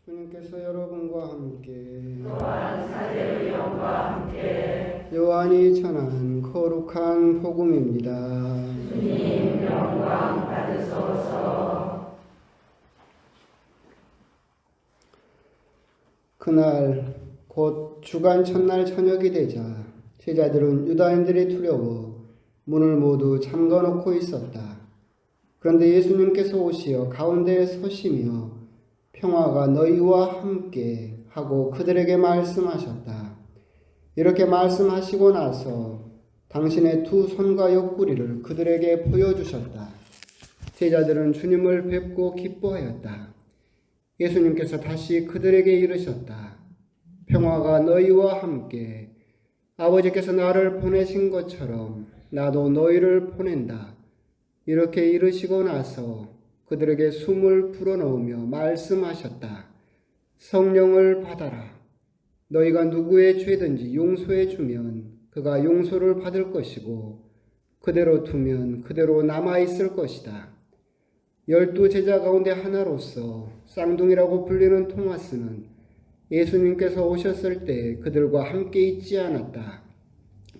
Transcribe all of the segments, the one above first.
주님께서 여러분과 함께 또한 사제의 영과 함께 요한이 전한 거룩한 복음입니다. 주님 영광 받으소서. 그날 곧 주간 첫날 저녁이 되자 제자들은 유다인들이 두려워 문을 모두 잠가놓고 있었다. 그런데 예수님께서 오시어 가운데에 서시며 평화가 너희와 함께 하고 그들에게 말씀하셨다. 이렇게 말씀하시고 나서 당신의 두 손과 옆구리를 그들에게 보여주셨다. 제자들은 주님을 뵙고 기뻐하였다. 예수님께서 다시 그들에게 이르셨다. 평화가 너희와 함께 아버지께서 나를 보내신 것처럼 나도 너희를 보낸다. 이렇게 이르시고 나서 그들에게 숨을 불어넣으며 말씀하셨다. 성령을 받아라. 너희가 누구의 죄든지 용서해 주면 그가 용서를 받을 것이고 그대로 두면 그대로 남아있을 것이다. 12 제자 가운데 하나로서 쌍둥이라고 불리는 토마스는 예수님께서 오셨을 때 그들과 함께 있지 않았다.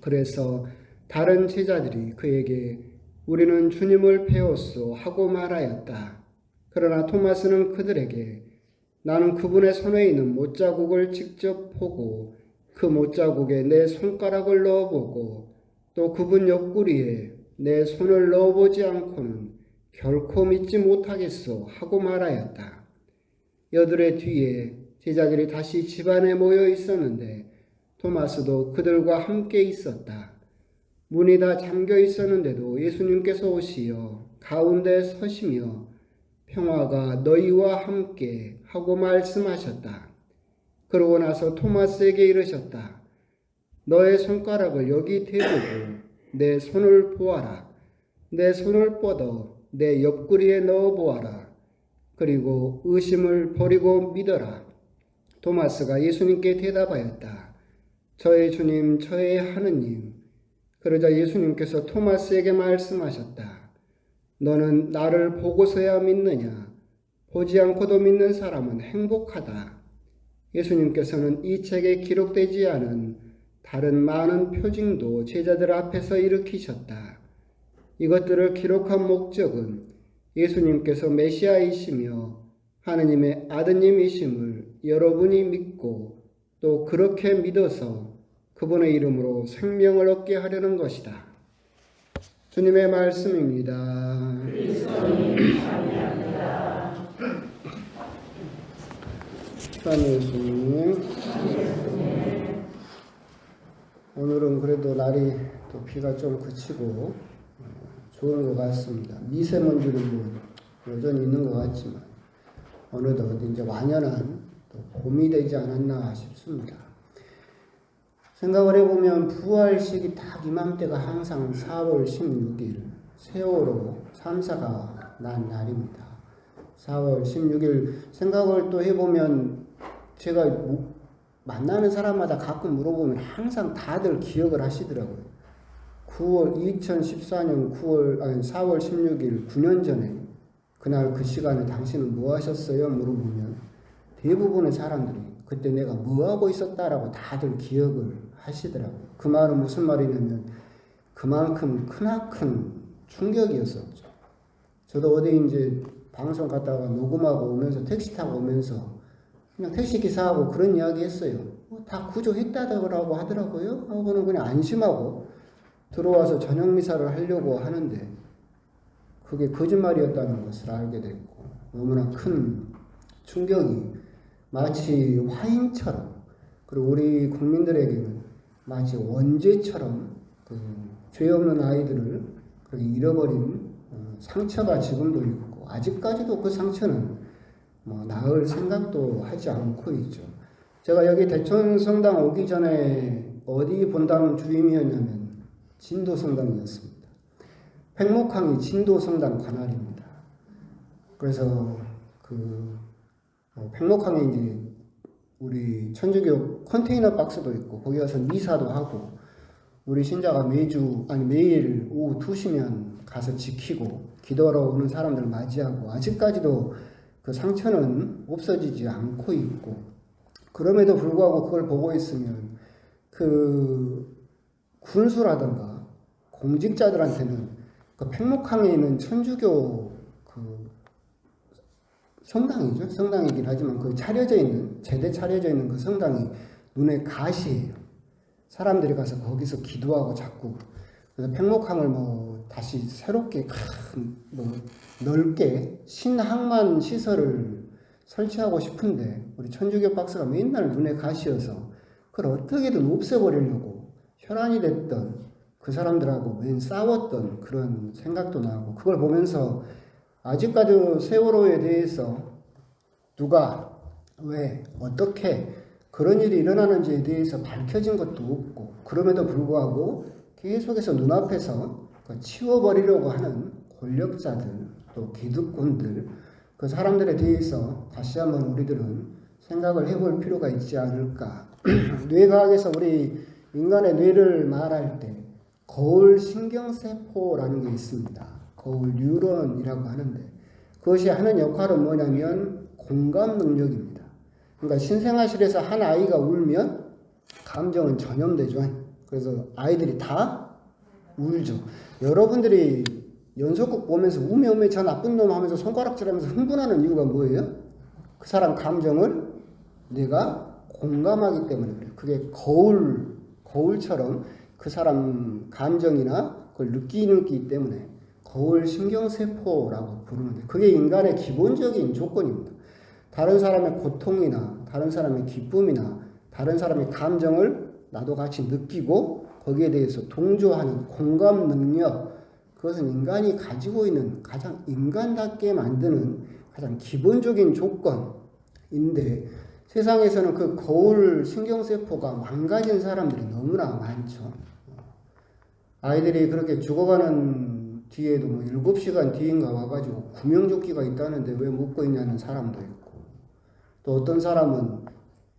그래서 다른 제자들이 그에게 우리는 주님을 배웠소 하고 말하였다. 그러나 토마스는 그들에게 나는 그분의 손에 있는 못자국을 직접 보고 그 못자국에 내 손가락을 넣어보고 또 그분 옆구리에 내 손을 넣어보지 않고는 결코 믿지 못하겠소 하고 말하였다. 여들의 뒤에 제자들이 다시 집안에 모여 있었는데 토마스도 그들과 함께 있었다. 문이 다 잠겨 있었는데도 예수님께서 오시어 가운데 서시며 평화가 너희와 함께 하고 말씀하셨다. 그러고 나서 토마스에게 이르셨다. 너의 손가락을 여기 대보고 내 손을 보아라. 내 손을 뻗어 내 옆구리에 넣어 보아라. 그리고 의심을 버리고 믿어라. 토마스가 예수님께 대답하였다. 저의 주님, 저의 하느님. 그러자 예수님께서 토마스에게 말씀하셨다. 너는 나를 보고서야 믿느냐? 보지 않고도 믿는 사람은 행복하다. 예수님께서는 이 책에 기록되지 않은 다른 많은 표징도 제자들 앞에서 일으키셨다. 이것들을 기록한 목적은 예수님께서 메시아이시며 하느님의 아드님이심을 여러분이 믿고 또 그렇게 믿어서 그분의 이름으로 생명을 얻게 하려는 것이다. 주님의 말씀입니다. 그리스도님 찬양합니다. 주님 예수님, 오늘은 그래도 날이 또 비가 좀 그치고 좋은 것 같습니다. 미세먼지는 뭐 여전히 있는 것 같지만 어느덧 이제 완연한 또 봄이 되지 않았나 싶습니다. 생각을 해보면 부활식이 딱 이맘때가 항상 4월 16일 세월호 3사가 난 날입니다. 4월 16일 생각을 또 해보면 제가 만나는 사람마다 가끔 물어보면 항상 다들 기억을 하시더라고요. 2014년 4월 16일 9년 전에 그날 그 시간에 당신은 뭐 하셨어요? 물어보면 대부분의 사람들이 그때 내가 뭐 하고 있었다라고 다들 기억을 하시더라고요. 그 말은 무슨 말이냐면 그만큼 크나큰 충격이었었죠. 저도 어디 이제 방송 갔다가 녹음하고 오면서 택시 타고 오면서 그냥 택시 기사하고 그런 이야기 했어요. 다 구조했다더라고 하더라고요. 하고는 그냥 안심하고 들어와서 저녁 미사를 하려고 하는데 그게 거짓말이었다는 것을 알게 됐고 너무나 큰 충격이 마치 화인처럼 그리고 우리 국민들에게는 마치 원죄처럼 그 죄 없는 아이들을 그렇게 잃어버린 상처가 지금도 있고 아직까지도 그 상처는 뭐 나을 생각도 하지 않고 있죠. 제가 여기 대천성당 오기 전에 어디 본당 주임이었냐면 진도성당이었습니다. 팽목항이 진도성당 관할입니다. 그래서 그 팽목항에 이제 우리 천주교 컨테이너 박스도 있고 거기 가서 미사도 하고 우리 신자가 매일 오후 2시면 가서 지키고 기도하러 오는 사람들 맞이하고 아직까지도 그 상처는 없어지지 않고 있고, 그럼에도 불구하고 그걸 보고 있으면 그 군수라든가 공직자들한테는 그 팽목항에 있는 천주교 그 성당이죠. 성당이긴 하지만 그 차려져 있는, 제대 차려져 있는 그 성당이 눈에 가시예요. 사람들이 가서 거기서 기도하고 자꾸. 그래서 팽목항을 뭐 다시 새롭게 뭐 넓게 신학만 시설을 설치하고 싶은데 우리 천주교 박사가 맨날 눈에 가시어서 그걸 어떻게든 없애버리려고 혈안이 됐던 그 사람들하고 맨 싸웠던 그런 생각도 나고, 그걸 보면서 아직까지 세월호에 대해서 누가 왜 어떻게 그런 일이 일어나는지에 대해서 밝혀진 것도 없고, 그럼에도 불구하고 계속해서 눈앞에서 치워버리려고 하는 권력자들, 또 기득권들, 그 사람들에 대해서 다시 한번 우리들은 생각을 해볼 필요가 있지 않을까. 뇌과학에서 우리 인간의 뇌를 말할 때 거울 신경세포라는 게 있습니다. 거울 뉴런이라고 하는데, 그것이 하는 역할은 뭐냐면 공감 능력입니다. 그러니까 신생아실에서 한 아이가 울면 감정은 전염되죠. 그래서 아이들이 다 울죠. 여러분들이 연속극 보면서 우며 저 나쁜 놈 하면서 손가락질하면서 흥분하는 이유가 뭐예요? 그 사람 감정을 내가 공감하기 때문에 그래요. 그게 거울처럼 그 사람 감정이나 그걸 느끼기 때문에 거울 신경세포라고 부르는데, 그게 인간의 기본적인 조건입니다. 다른 사람의 고통이나 다른 사람의 기쁨이나 다른 사람의 감정을 나도 같이 느끼고 거기에 대해서 동조하는 공감 능력, 그것은 인간이 가지고 있는 가장 인간답게 만드는 가장 기본적인 조건인데, 세상에서는 그 거울 신경세포가 망가진 사람들이 너무나 많죠. 아이들이 그렇게 죽어가는 뒤에도 뭐 7시간 뒤인가 와가지고 구명조끼가 있다는데 왜 묻고 있냐는 사람도 있고, 또 어떤 사람은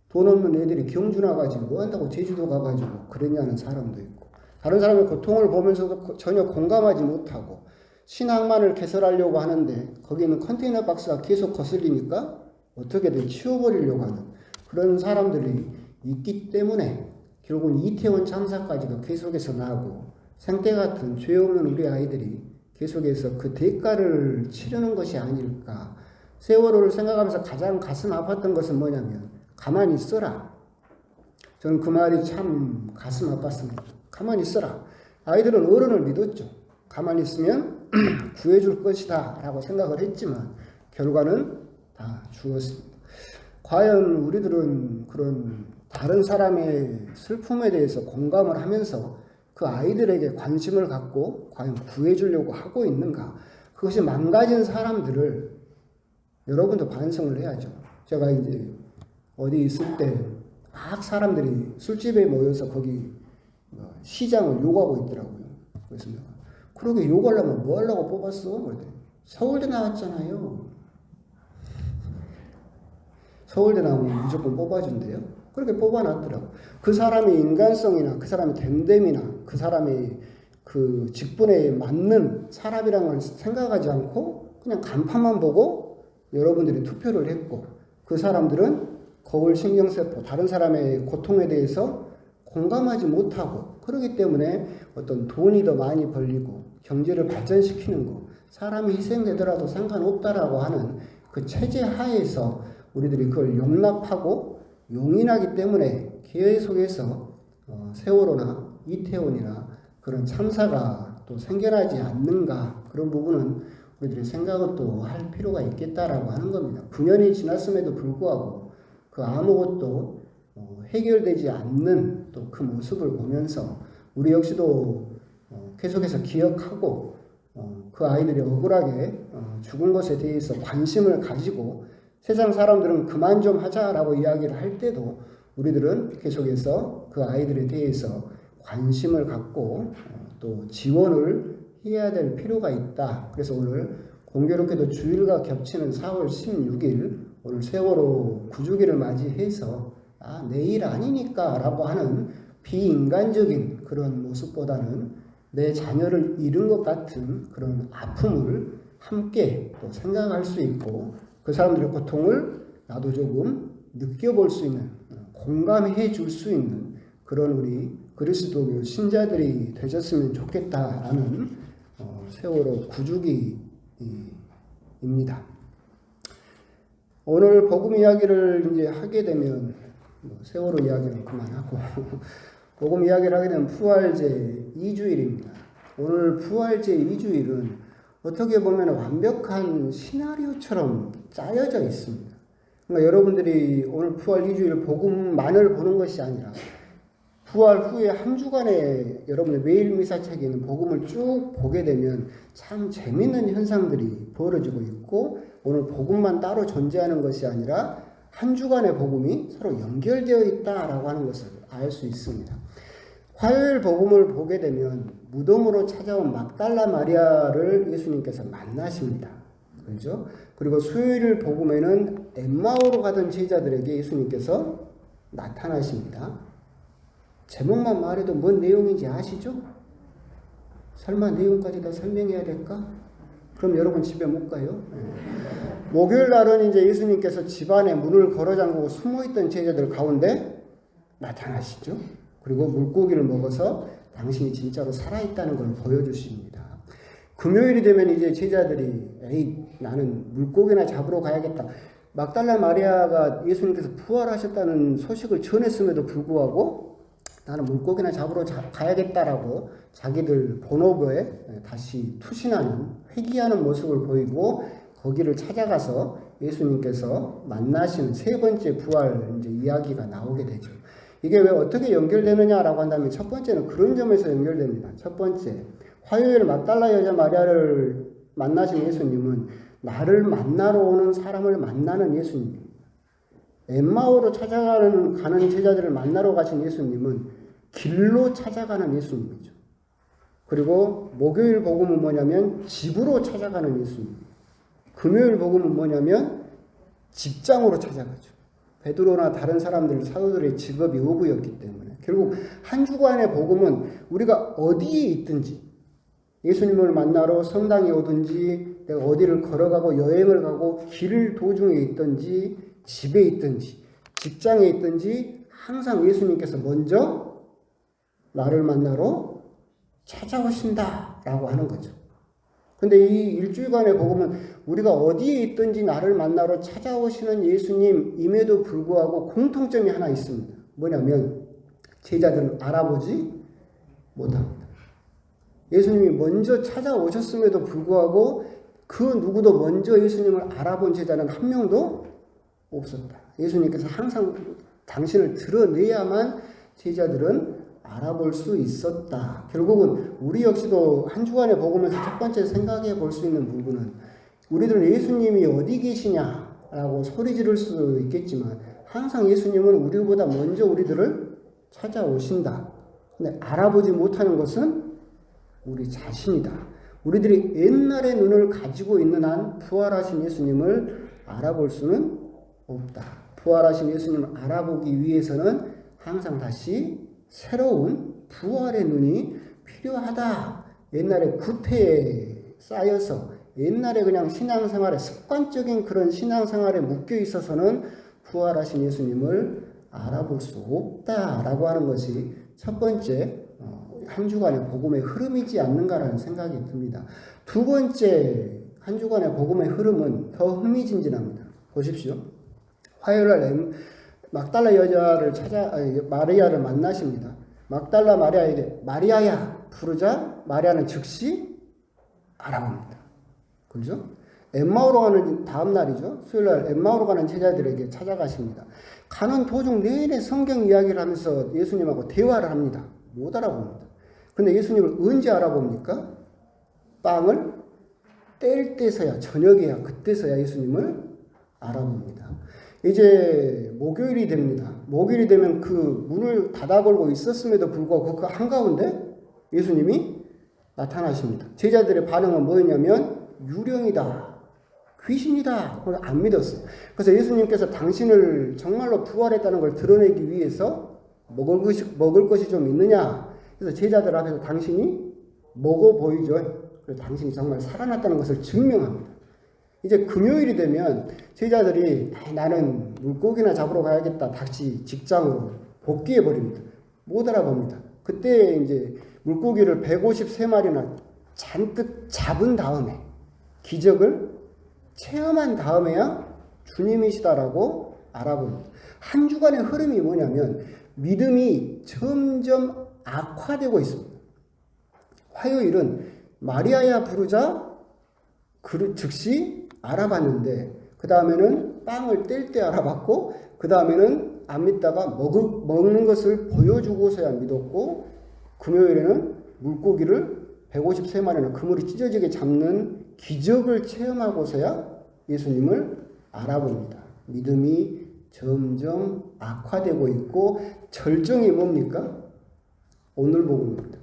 돈 없는 애들이 경주 나가지고 뭐 한다고 제주도 가가지고 그랬냐는 사람도 있고, 다른 사람의 고통을 보면서도 전혀 공감하지 못하고 신앙만을 개설하려고 하는데 거기는 컨테이너 박스가 계속 거슬리니까 어떻게든 치워버리려고 하는 그런 사람들이 있기 때문에 결국은 이태원 참사까지도 계속해서 나고, 생태 같은 죄 없는 우리 아이들이 계속해서 그 대가를 치르는 것이 아닐까. 세월호를 생각하면서 가장 가슴 아팠던 것은 뭐냐면 가만히 있어라. 저는 그 말이 참 가슴 아팠습니다. 가만히 있어라. 아이들은 어른을 믿었죠. 가만히 있으면 구해줄 것이다 라고 생각을 했지만 결과는 다 죽었습니다. 과연 우리들은 그런 다른 사람의 슬픔에 대해서 공감을 하면서 그 아이들에게 관심을 갖고 과연 구해주려고 하고 있는가? 그것이 망가진 사람들을 여러분도 반성을 해야죠. 제가 이제 어디 있을 때 막 사람들이 술집에 모여서 거기 시장을 욕하고 있더라고요. 그래서 내가 그러게 욕하려면 뭐 하려고 뽑았어? 그랬더니 서울대 나왔잖아요. 서울대 나오면 무조건 뽑아준대요. 그렇게 뽑아놨더라고. 그 사람의 인간성이나 그 사람의 됨됨이나 그 사람의 그 직분에 맞는 사람이라는 걸 생각하지 않고 그냥 간판만 보고 여러분들이 투표를 했고, 그 사람들은 거울 신경세포, 다른 사람의 고통에 대해서 공감하지 못하고, 그렇기 때문에 어떤 돈이 더 많이 벌리고 경제를 발전시키는 거, 사람이 희생되더라도 상관없다라고 하는 그 체제 하에서 우리들이 그걸 용납하고 용인하기 때문에 계속해서 세월호나 이태원이나 그런 참사가 또 생겨나지 않는가, 그런 부분은 우리들이 생각을 또 할 필요가 있겠다라고 하는 겁니다. 9년이 지났음에도 불구하고 그 아무것도 해결되지 않는 또 그 모습을 보면서 우리 역시도 계속해서 기억하고 그 아이들이 억울하게 죽은 것에 대해서 관심을 가지고, 세상 사람들은 그만 좀 하자라고 이야기를 할 때도 우리들은 계속해서 그 아이들에 대해서 관심을 갖고 또 지원을 해야 될 필요가 있다. 그래서 오늘 공교롭게도 주일과 겹치는 4월 16일 오늘 세월호 9주기를 맞이해서 내일 아니니까 라고 하는 비인간적인 그런 모습보다는 내 자녀를 잃은 것 같은 그런 아픔을 함께 또 생각할 수 있고 그 사람들의 고통을 나도 조금 느껴볼 수 있는, 공감해 줄 수 있는 그런 우리 그리스도교 신자들이 되셨으면 좋겠다라는 세월호 구주기입니다. 오늘 복음 이야기를 이제 하게 되면 세월호 이야기는 그만하고 복음 이야기를 하게 되면 부활제 2주일입니다. 오늘 부활제 2주일은 어떻게 보면 완벽한 시나리오처럼 짜여져 있습니다. 그러니까 여러분들이 오늘 부활 2주일 복음만을 보는 것이 아니라 부활 후에 한 주간에 여러분의 매일 미사책에 있는 복음을 쭉 보게 되면 참 재밌는 현상들이 벌어지고 있고, 오늘 복음만 따로 존재하는 것이 아니라 한 주간의 복음이 서로 연결되어 있다라고 하는 것을 알 수 있습니다. 화요일 복음을 보게 되면 무덤으로 찾아온 막달라 마리아를 예수님께서 만나십니다. 그렇죠? 그리고 수요일 복음에는 엠마오로 가던 제자들에게 예수님께서 나타나십니다. 제목만 말해도 뭔 내용인지 아시죠? 설마 내용까지 다 설명해야 될까? 그럼 여러분 집에 못 가요? 목요일 날은 이제 예수님께서 집안에 문을 걸어 잠그고 숨어있던 제자들 가운데 나타나시죠. 그리고 물고기를 먹어서 당신이 진짜로 살아있다는 걸 보여주십니다. 금요일이 되면 이제 제자들이 에이 나는 물고기나 잡으러 가야겠다. 막달라 마리아가 예수님께서 부활하셨다는 소식을 전했음에도 불구하고 나는 물고기나 잡으러 가야겠다라고 자기들 본업에 다시 투신하는, 회귀하는 모습을 보이고 거기를 찾아가서 예수님께서 만나신 세 번째 부활 이제 이야기가 나오게 되죠. 이게 왜 어떻게 연결되느냐라고 한다면 첫 번째는 그런 점에서 연결됩니다. 첫 번째, 화요일 막달라 여자 마리아를 만나신 예수님은 나를 만나러 오는 사람을 만나는 예수님입니다. 엠마오로 가는 제자들을 만나러 가신 예수님은 길로 찾아가는 예수님이죠. 그리고 목요일 복음은 뭐냐면 집으로 찾아가는 예수님. 금요일 복음은 뭐냐면 직장으로 찾아가죠. 베드로나 다른 사람들, 사도들의 직업이 어부였기 때문에 결국 한 주간의 복음은 우리가 어디에 있든지, 예수님을 만나러 성당에 오든지, 내가 어디를 걸어가고 여행을 가고 길 도중에 있든지, 집에 있든지, 직장에 있든지 항상 예수님께서 먼저 나를 만나러 찾아오신다라고 하는 거죠. 근데 이 일주일간의 복음은 우리가 어디에 있든지 나를 만나러 찾아오시는 예수님임에도 불구하고 공통점이 하나 있습니다. 뭐냐면 제자들은 알아보지 못합니다. 예수님이 먼저 찾아오셨음에도 불구하고 그 누구도 먼저 예수님을 알아본 제자는 한 명도 없었다. 예수님께서 항상 당신을 드러내야만 제자들은 알아볼 수 있었다. 결국은 우리 역시도 한 주간의 복음에서 첫 번째 생각해 볼 수 있는 부분은 우리들은 예수님이 어디 계시냐라고 소리 지를 수 있겠지만 항상 예수님은 우리보다 먼저 우리들을 찾아오신다. 근데 알아보지 못하는 것은 우리 자신이다. 우리들이 옛날의 눈을 가지고 있는 한 부활하신 예수님을 알아볼 수는 없다. 부활하신 예수님을 알아보기 위해서는 항상 다시 새로운 부활의 눈이 필요하다. 옛날에 구태에 쌓여서 옛날에 그냥 신앙생활에 습관적인 그런 신앙생활에 묶여 있어서는 부활하신 예수님을 알아볼 수 없다라고 하는 것이 첫 번째 한 주간의 복음의 흐름이지 않는가라는 생각이 듭니다. 두 번째 한 주간의 복음의 흐름은 더 흥미진진합니다. 보십시오. 화요일날 막달라 여자를 마리아를 만나십니다. 막달라 마리아에게 마리아야 부르자 마리아는 즉시 알아봅니다. 그죠? 엠마오로 가는 다음 날이죠. 수요일날 엠마오로 가는 제자들에게 찾아가십니다. 가는 도중 내내 성경 이야기를 하면서 예수님하고 대화를 합니다. 못 알아봅니다. 근데 예수님을 언제 알아봅니까? 빵을 뗄 때서야, 저녁에야, 그때서야 예수님을 알아봅니다. 이제 목요일이 됩니다. 목요일이 되면 그 문을 닫아 걸고 있었음에도 불구하고 그 한가운데 예수님이 나타나십니다. 제자들의 반응은 뭐였냐면 유령이다, 귀신이다. 그걸 안 믿었어요. 그래서 예수님께서 당신을 정말로 부활했다는 걸 드러내기 위해서 먹을 것이 좀 있느냐. 그래서 제자들 앞에서 당신이 먹어 보이죠. 그래서 당신이 정말 살아났다는 것을 증명합니다. 이제 금요일이 되면 제자들이 나는 물고기나 잡으러 가야겠다. 다시 직장으로 복귀해 버립니다. 못 알아봅니다. 그때 이제 물고기를 153마리나 잔뜩 잡은 다음에 기적을 체험한 다음에야 주님이시다라고 알아봅니다. 한 주간의 흐름이 뭐냐면 믿음이 점점 악화되고 있습니다. 화요일은 마리아야 부르자 즉시 알아봤는데 그 다음에는 빵을 뗄 때 알아봤고 그 다음에는 안 믿다가 먹는 것을 보여주고서야 믿었고 금요일에는 물고기를 153마리나 그물이 찢어지게 잡는 기적을 체험하고서야 예수님을 알아봅니다. 믿음이 점점 악화되고 있고 절정이 뭡니까? 오늘 복음입니다.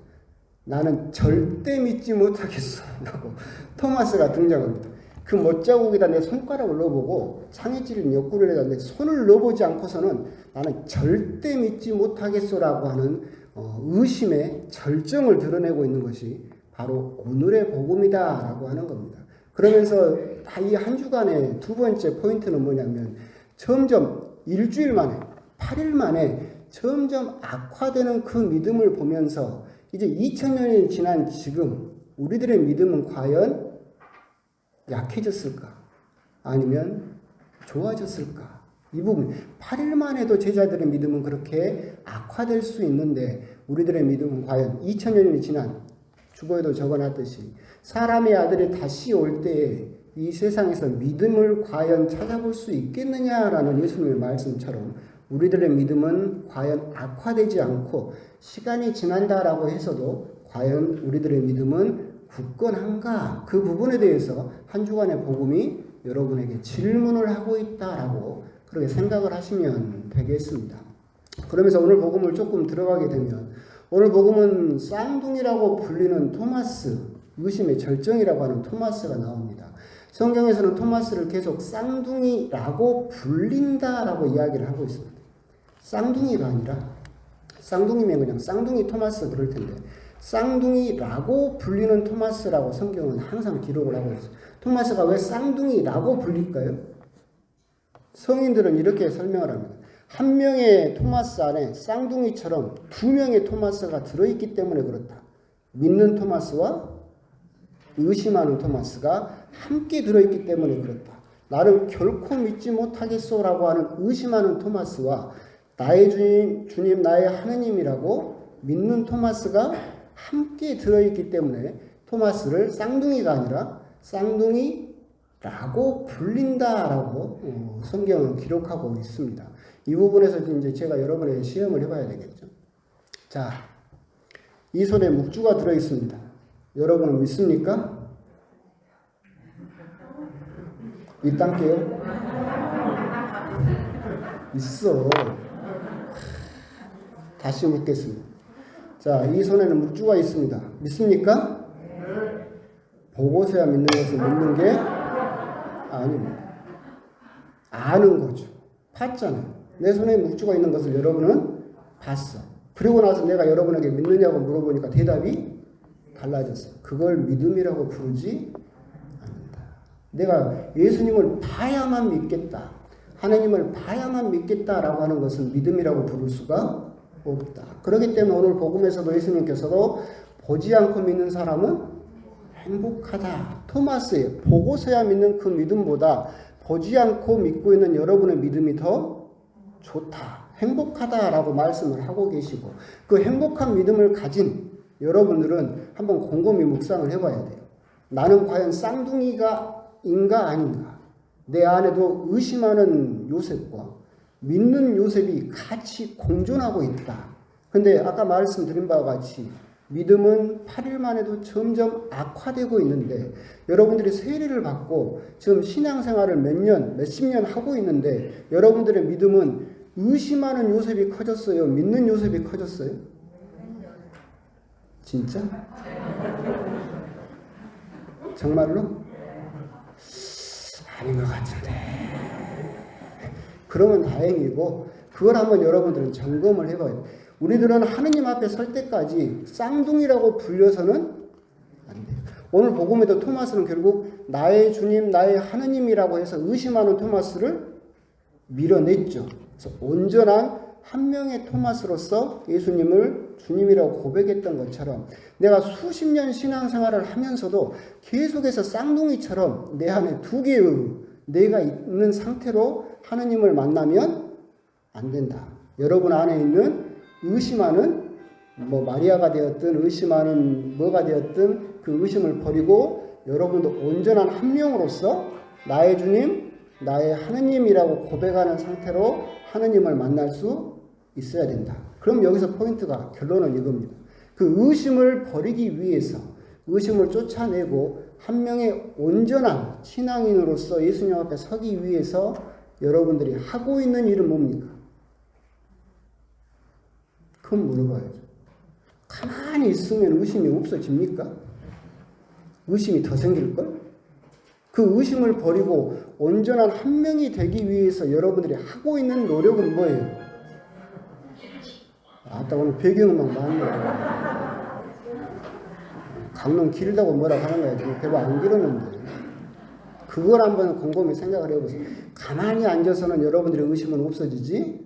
나는 절대 믿지 못하겠어 라고 토마스가 등장합니다. 그 못자국에다 내 손가락을 넣어보고 창에 찔린 옆구리에다 내 손을 넣어보지 않고서는 나는 절대 믿지 못하겠소라고 하는 의심의 절정을 드러내고 있는 것이 바로 오늘의 복음이다 라고 하는 겁니다. 그러면서 이 한 주간의 두 번째 포인트는 뭐냐면 점점 일주일 만에 8일 만에 점점 악화되는 그 믿음을 보면서 이제 2000년이 지난 지금 우리들의 믿음은 과연 약해졌을까? 아니면 좋아졌을까? 이 부분 8일 만에도 제자들의 믿음은 그렇게 악화될 수 있는데 우리들의 믿음은 과연 2000년이 지난 주보에도 적어놨듯이 사람의 아들이 다시 올 때에 이 세상에서 믿음을 과연 찾아볼 수 있겠느냐라는 예수님의 말씀처럼 우리들의 믿음은 과연 악화되지 않고 시간이 지난다라고 해서도 과연 우리들의 믿음은 굳건한가? 그 부분에 대해서 한 주간의 복음이 여러분에게 질문을 하고 있다라고 그렇게 생각을 하시면 되겠습니다. 그러면서 오늘 복음을 조금 들어가게 되면 오늘 복음은 쌍둥이라고 불리는 토마스, 의심의 절정이라고 하는 토마스가 나옵니다. 성경에서는 토마스를 계속 쌍둥이라고 불린다라고 이야기를 하고 있습니다. 쌍둥이가 아니라 쌍둥이면 그냥 쌍둥이 토마스 그럴 텐데 쌍둥이라고 불리는 토마스라고 성경은 항상 기록을 하고 있어요. 토마스가 왜 쌍둥이라고 불릴까요? 성인들은 이렇게 설명을 합니다. 한 명의 토마스 안에 쌍둥이처럼 두 명의 토마스가 들어있기 때문에 그렇다. 믿는 토마스와 의심하는 토마스가 함께 들어있기 때문에 그렇다. 나를 결코 믿지 못하겠소라고 하는 의심하는 토마스와 나의 주님, 나의 하느님이라고 믿는 토마스가 함께 들어있기 때문에 토마스를 쌍둥이가 아니라 쌍둥이라고 불린다라고 성경은 기록하고 있습니다. 이 부분에서 이제 제가 여러분에게 시험을 해봐야 되겠죠. 자, 이 손에 묵주가 들어있습니다. 여러분은 믿습니까? 있단게요? 있어. 다시 묻겠습니다. 자, 이 손에는 묵주가 있습니다. 믿습니까? 보고서야 믿는 것을 믿는 게 아닙니다. 아는 거죠. 봤잖아요. 내 손에 묵주가 있는 것을 여러분은 봤어. 그리고 나서 내가 여러분에게 믿느냐고 물어보니까 대답이 달라졌어요. 그걸 믿음이라고 부르지 않는다. 내가 예수님을 봐야만 믿겠다. 하나님을 봐야만 믿겠다라고 하는 것은 믿음이라고 부를 수가 없다. 그렇기 때문에 오늘 복음에서도 예수님께서도 보지 않고 믿는 사람은 행복하다. 토마스의 보고서야 믿는 그 믿음보다 보지 않고 믿고 있는 여러분의 믿음이 더 좋다. 행복하다라고 말씀을 하고 계시고 그 행복한 믿음을 가진 여러분들은 한번 곰곰이 묵상을 해봐야 돼요. 나는 과연 쌍둥이가 인가 아닌가? 내 안에도 의심하는 요셉과 믿는 요셉이 같이 공존하고 있다. 근데 아까 말씀드린 바와 같이 믿음은 8일 만에도 점점 악화되고 있는데 여러분들이 세례를 받고 지금 신앙생활을 몇십 년 하고 있는데 여러분들의 믿음은 의심하는 요셉이 커졌어요? 믿는 요셉이 커졌어요? 진짜? 정말로? 아닌 것 같은데. 그러면 다행이고 그걸 한번 여러분들은 점검을 해봐요. 우리들은 하느님 앞에 설 때까지 쌍둥이라고 불려서는 안 돼요. 오늘 복음에도 토마스는 결국 나의 주님, 나의 하느님이라고 해서 의심하는 토마스를 밀어냈죠. 그래서 온전한 한 명의 토마스로서 예수님을 주님이라고 고백했던 것처럼 내가 수십 년 신앙생활을 하면서도 계속해서 쌍둥이처럼 내 안에 두 개의 내가 있는 상태로 하느님을 만나면 안 된다. 여러분 안에 있는 의심하는 마리아가 되었든 의심하는 뭐가 되었든 그 의심을 버리고 여러분도 온전한 한 명으로서 나의 주님, 나의 하느님이라고 고백하는 상태로 하느님을 만날 수 있어야 된다. 그럼 여기서 포인트가 결론은 이겁니다. 그 의심을 버리기 위해서 의심을 쫓아내고 한 명의 온전한 신앙인으로서 예수님 앞에 서기 위해서 여러분들이 하고 있는 일은 뭡니까? 그럼 물어봐야죠. 가만히 있으면 의심이 없어집니까? 의심이 더 생길걸? 그 의심을 버리고 온전한 한 명이 되기 위해서 여러분들이 하고 있는 노력은 뭐예요? 아따 오늘 배경음악 많네. 강론 길다고 뭐라 하는 거야. 지금 별로 안 길었는데. 그걸 한번 곰곰이 생각을 해보세요. 가만히 앉아서는 여러분들의 의심은 없어지지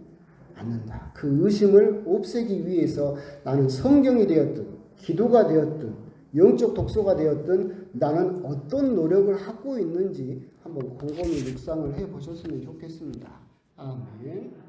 않는다. 그 의심을 없애기 위해서 나는 성경이 되었든 기도가 되었든 영적 독서가 되었든 나는 어떤 노력을 하고 있는지 한번 곰곰이 묵상을 해보셨으면 좋겠습니다. 아멘.